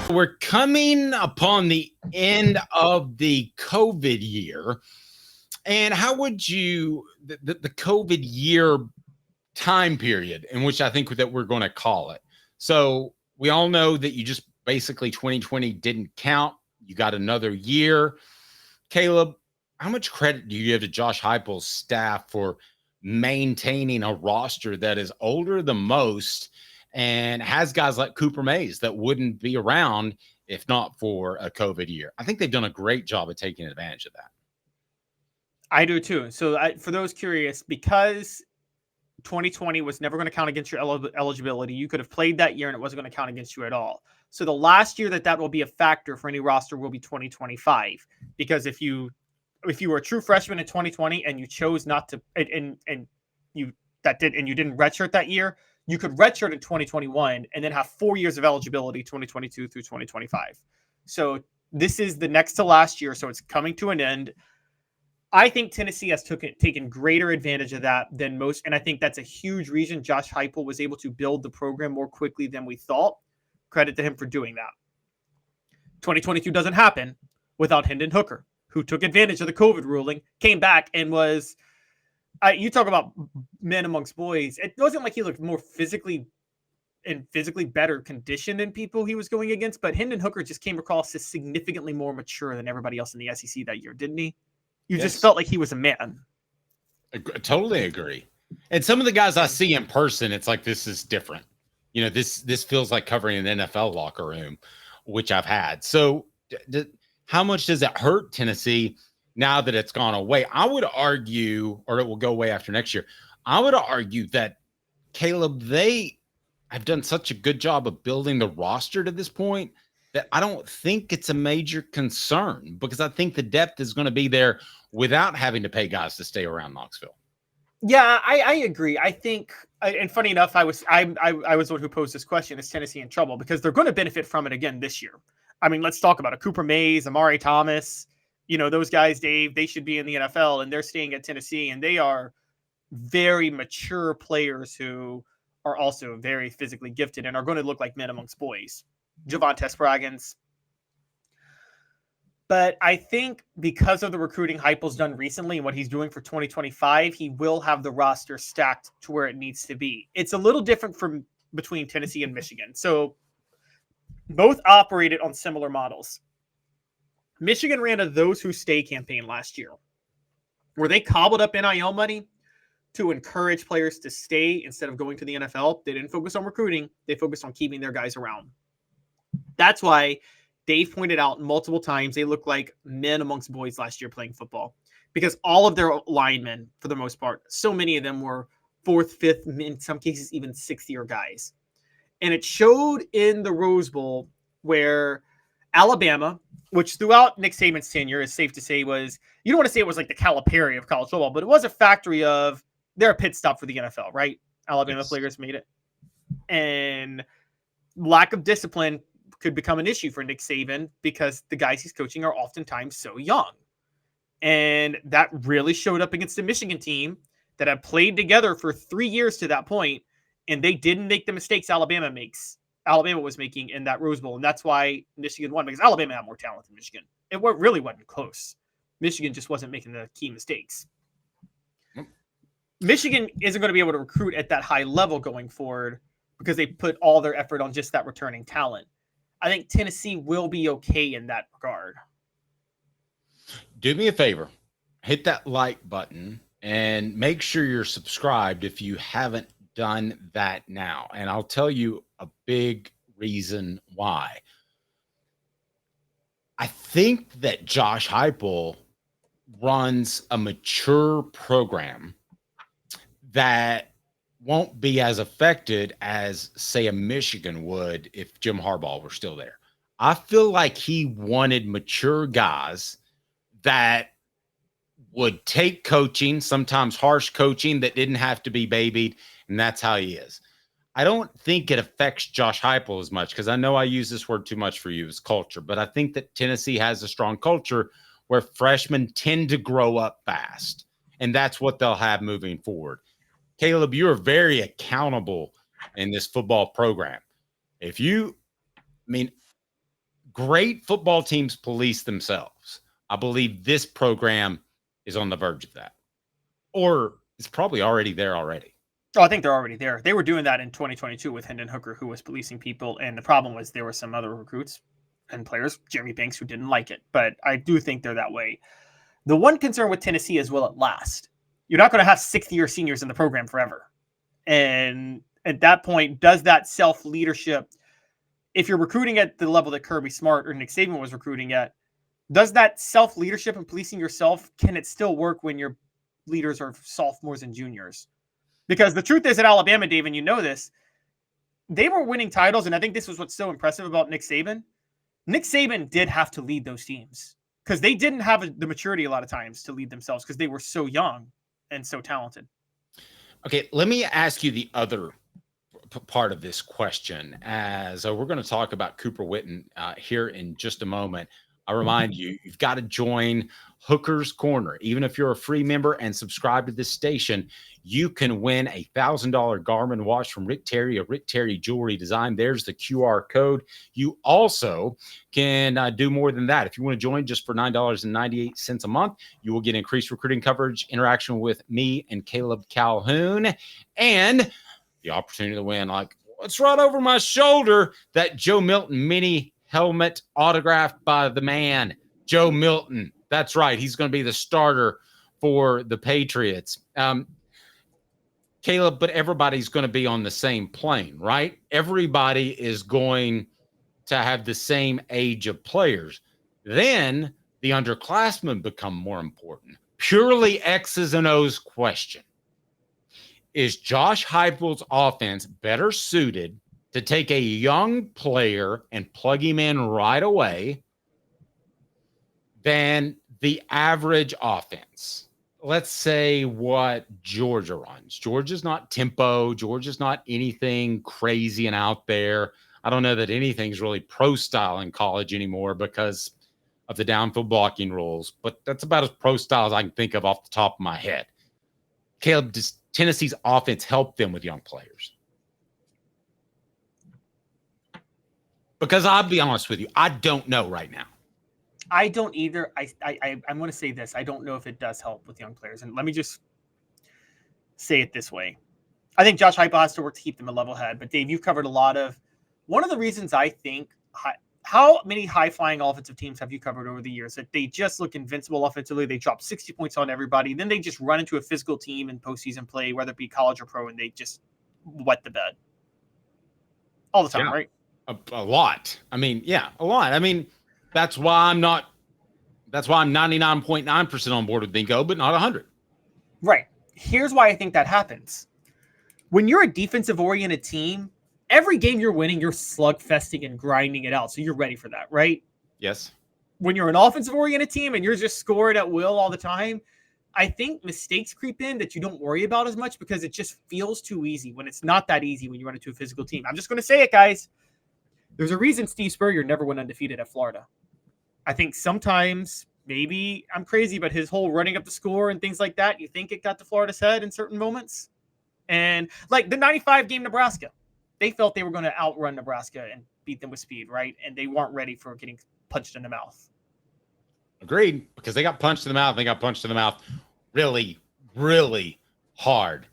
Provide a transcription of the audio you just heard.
We're coming upon the end of the COVID year. And how would you, the COVID year time period in which I think that we're going to call it? So we all know that you just basically 2020 didn't count. You got another year. Caleb, how much credit do you give to Josh Heupel's staff for maintaining a roster that is older than most and has guys like Cooper Mays that wouldn't be around if not for a COVID year? I think they've done a great job of taking advantage of that. I do too. So for those curious, because 2020 was never going to count against your eligibility, you could have played that year and it wasn't going to count against you at all. So the last year that will be a factor for any roster will be 2025, because if you were a true freshman in 2020 and you chose not to, and you didn't redshirt that year, you could redshirt in 2021 and then have 4 years of eligibility, 2022 through 2025. So this is the next to last year, so it's coming to an end. I think Tennessee has taken greater advantage of that than most, and I think that's a huge reason Josh Heupel was able to build the program more quickly than we thought. Credit to him for doing that. 2022 doesn't happen without Hendon Hooker, who took advantage of the COVID ruling, came back and was, you talk about men amongst boys. It wasn't like he looked more physically better condition than people he was going against, but Hendon Hooker just came across as significantly more mature than everybody else in the SEC that year, didn't he? You just felt like he was a man. I totally agree. And some of the guys I see in person, it's like, this is different. You know, this feels like covering an NFL locker room, which I've had. So how much does it hurt Tennessee now that it's gone away? I would argue, or it will go away after next year. I would argue that, Caleb, they have done such a good job of building the roster to this point that I don't think it's a major concern, because I think the depth is going to be there without having to pay guys to stay around Knoxville. Yeah, I agree. I think, and funny enough, I was the one who posed this question: is Tennessee in trouble? Because they're going to benefit from it again this year. I mean, let's talk about it. Cooper Mays, Omari Thomas, those guys, Dave, they should be in the NFL, and they're staying at Tennessee, and they are very mature players who are also very physically gifted and are going to look like men amongst boys. Javonte Spraggins. But I think because of the recruiting Heupel's done recently and what he's doing for 2025, he will have the roster stacked to where it needs to be. It's a little different from between Tennessee and Michigan. So both operated on similar models. Michigan ran a Those Who Stay campaign last year, where they cobbled up NIL money to encourage players to stay instead of going to the NFL. They didn't focus on recruiting. They focused on keeping their guys around. That's why Dave pointed out multiple times they looked like men amongst boys last year playing football, because all of their linemen, for the most part, so many of them were fourth, fifth, in some cases even sixth-year guys. And it showed in the Rose Bowl, where Alabama, which throughout Nick Saban's tenure is safe to say was, you don't want to say it was like the Calipari of college football, but it was a factory of, they're a pit stop for the NFL, right? Alabama players made it. And lack of discipline could become an issue for Nick Saban, because the guys he's coaching are oftentimes so young. And that really showed up against the Michigan team that had played together for 3 years to that point, and they didn't make the mistakes Alabama was making in that Rose Bowl. And that's why Michigan won, because Alabama had more talent than Michigan. It really wasn't close. Michigan just wasn't making the key mistakes. Michigan isn't going to be able to recruit at that high level going forward because they put all their effort on just that returning talent. I think Tennessee will be okay in that regard. Do me a favor, hit that like button and make sure you're subscribed if you haven't done that now. And I'll tell you a big reason why. I think that Josh Heupel runs a mature program that won't be as affected as, say, a Michigan would if Jim Harbaugh were still there. I feel like he wanted mature guys that would take coaching, sometimes harsh coaching that didn't have to be babied, and that's how he is. I don't think it affects Josh Heupel as much, because I know I use this word too much for you, as culture, but I think that Tennessee has a strong culture where freshmen tend to grow up fast, and that's what they'll have moving forward. Caleb, you are very accountable in this football program. great football teams police themselves. I believe this program is on the verge of that, or it's probably already there already. Oh, I think they're already there. They were doing that in 2022 with Hendon Hooker, who was policing people. And the problem was there were some other recruits and players, Jeremy Banks, who didn't like it. But I do think they're that way. The one concern with Tennessee is, will it last? You're not going to have sixth-year seniors in the program forever. And at that point, does that self-leadership, if you're recruiting at the level that Kirby Smart or Nick Saban was recruiting at, does that self-leadership and policing yourself, can it still work when your leaders are sophomores and juniors? Because the truth is at Alabama, Dave, and you know this, they were winning titles, and I think this was what's so impressive about Nick Saban. Nick Saban did have to lead those teams because they didn't have the maturity a lot of times to lead themselves because they were so young and so talented. Okay, let me ask you the other part of this question, as we're going to talk about Cooper Witten here in just a moment. I remind you, you've got to join Hooker's Corner. Even if you're a free member and subscribe to this station, you can win a $1,000 Garmin watch from Rick Terry, a Rick Terry jewelry design. There's the QR code. You also can do more than that. If you want to join just for $9.98 a month, you will get increased recruiting coverage, interaction with me and Caleb Calhoun, and the opportunity to win, like, what's right over my shoulder, that Joe Milton mini helmet autographed by the man, Joe Milton. That's right. He's going to be the starter for the Patriots. Caleb, but everybody's going to be on the same plane, right? Everybody is going to have the same age of players. Then the underclassmen become more important. Purely X's and O's question. Is Josh Heupel's offense better suited to take a young player and plug him in right away than the average offense? Let's say what Georgia runs. Georgia's not tempo. Georgia's not anything crazy and out there. I don't know that anything's really pro style in college anymore because of the downfield blocking rules, but that's about as pro style as I can think of off the top of my head. Caleb, does Tennessee's offense help them with young players? Because I'll be honest with you, I don't know right now. I don't either. I'm going to say this. I don't know if it does help with young players. And let me just say it this way. I think Josh Heupel has to work to keep them a level head. But Dave, you've covered a lot of, one of the reasons I think, how many high-flying offensive teams have you covered over the years that they just look invincible offensively? They drop 60 points on everybody. Then they just run into a physical team in postseason play, whether it be college or pro, and they just wet the bed all the time, right? A lot. I mean, yeah, a lot. I mean, that's why I'm 99.9% on board with Bingo, but not 100. Right. Here's why I think that happens. When you're a defensive-oriented team, every game you're winning, you're slugfesting and grinding it out. So you're ready for that, right? Yes. When you're an offensive-oriented team and you're just scoring at will all the time, I think mistakes creep in that you don't worry about as much because it just feels too easy when it's not that easy when you run into a physical team. I'm just going to say it, guys. There's a reason Steve Spurrier never went undefeated at Florida. I think sometimes, maybe I'm crazy, but his whole running up the score and things like that, you think it got to Florida's head in certain moments. And like the 95 game Nebraska, they felt they were going to outrun Nebraska and beat them with speed, right? And they weren't ready for getting punched in the mouth. Agreed, because they got punched in the mouth. They got punched in the mouth really, really hard.